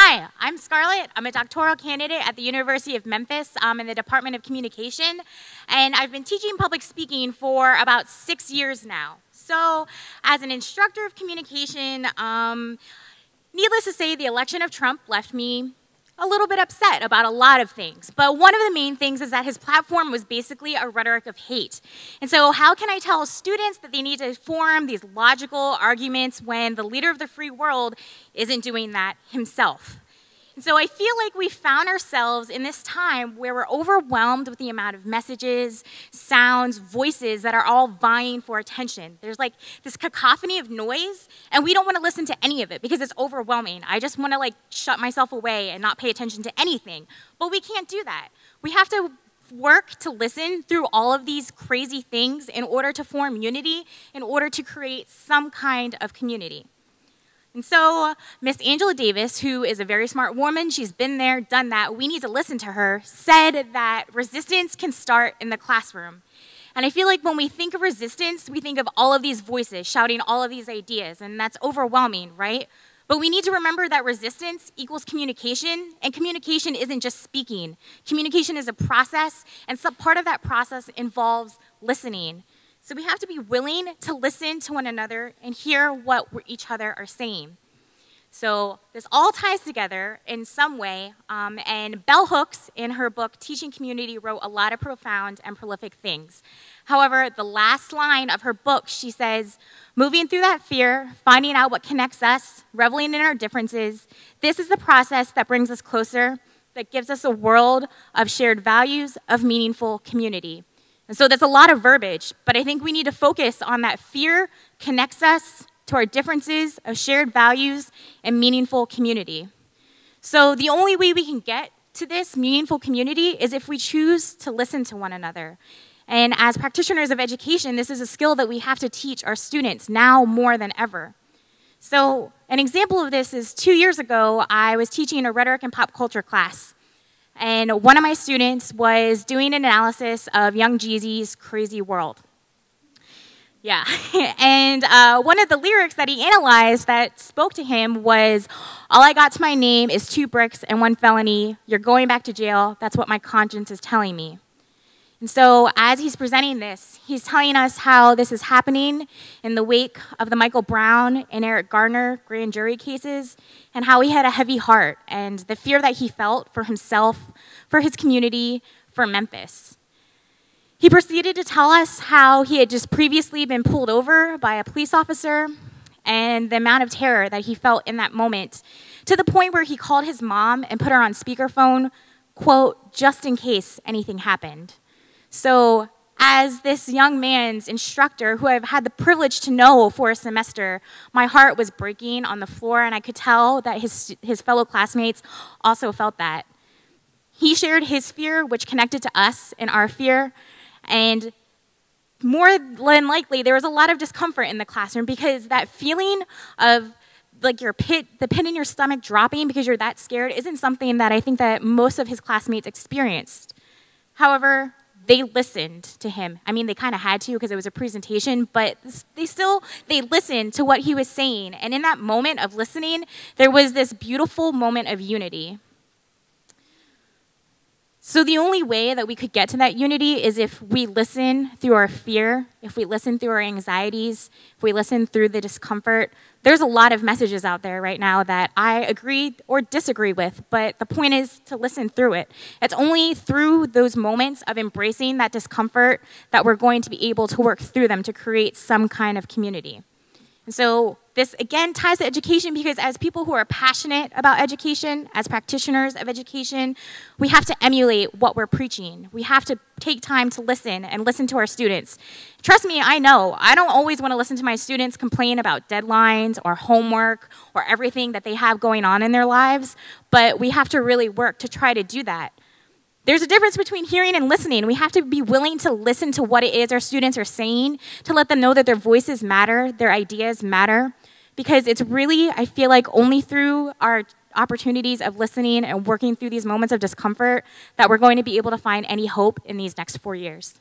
Hi, I'm Scarlett. I'm a doctoral candidate at the University of Memphis in the Department of Communication, and I've been teaching public speaking for about 6 years now. So, as an instructor of communication, needless to say, the election of Trump left me a little bit upset about a lot of things. But one of the main things is that his platform was basically a rhetoric of hate. And so how can I tell students that they need to form these logical arguments when the leader of the free world isn't doing that himself? And so I feel like we found ourselves in this time where we're overwhelmed with the amount of messages, sounds, voices that are all vying for attention. There's like this cacophony of noise, and we don't want to listen to any of it because it's overwhelming. I just want to like shut myself away and not pay attention to anything. But we can't do that. We have to work to listen through all of these crazy things in order to form unity, in order to create some kind of community. And so Miss Angela Davis, who is a very smart woman, she's been there, done that, we need to listen to her, said that resistance can start in the classroom. And I feel like when we think of resistance, we think of all of these voices shouting all of these ideas, and that's overwhelming, right? But we need to remember that resistance equals communication, and communication isn't just speaking. Communication is a process, and some part of that process involves listening. So we have to be willing to listen to one another and hear what each other are saying. So this all ties together in some way, and Bell Hooks, in her book, Teaching Community, wrote a lot of profound and prolific things. However, the last line of her book, she says, moving through that fear, finding out what connects us, reveling in our differences, this is the process that brings us closer, that gives us a world of shared values, of meaningful community. And so that's a lot of verbiage, but I think we need to focus on that fear connects us to our differences of shared values and meaningful community. So the only way we can get to this meaningful community is if we choose to listen to one another. And as practitioners of education, this is a skill that we have to teach our students now more than ever. So an example of this is 2 years ago, I was teaching a rhetoric and pop culture class. And one of my students was doing an analysis of Young Jeezy's Crazy World. Yeah, and one of the lyrics that he analyzed that spoke to him was, all I got to my name is 2 bricks and 1 felony. You're going back to jail. That's what my conscience is telling me. And so as he's presenting this, he's telling us how this is happening in the wake of the Michael Brown and Eric Garner grand jury cases, and how he had a heavy heart and the fear that he felt for himself, for his community, for Memphis. He proceeded to tell us how he had just previously been pulled over by a police officer and the amount of terror that he felt in that moment, to the point where he called his mom and put her on speakerphone, quote, just in case anything happened. So as this young man's instructor, who I've had the privilege to know for a semester, my heart was breaking on the floor, and I could tell that his fellow classmates also felt that. He shared his fear, which connected to us in our fear, and more than likely, there was a lot of discomfort in the classroom because that feeling of like the pit in your stomach dropping because you're that scared isn't something that I think that most of his classmates experienced. However, they listened to him. I mean, they kind of had to because it was a presentation, but they listened to what he was saying. And in that moment of listening, there was this beautiful moment of unity. So the only way that we could get to that unity is if we listen through our fear, if we listen through our anxieties, if we listen through the discomfort. There's a lot of messages out there right now that I agree or disagree with, but the point is to listen through it. It's only through those moments of embracing that discomfort that we're going to be able to work through them to create some kind of community. And so this, again, ties to education because as people who are passionate about education, as practitioners of education, we have to emulate what we're preaching. We have to take time to listen and listen to our students. Trust me, I know. I don't always want to listen to my students complain about deadlines or homework or everything that they have going on in their lives, but we have to really work to try to do that. There's a difference between hearing and listening. We have to be willing to listen to what it is our students are saying, to let them know that their voices matter, their ideas matter, because it's really, I feel like, only through our opportunities of listening and working through these moments of discomfort that we're going to be able to find any hope in these next 4 years.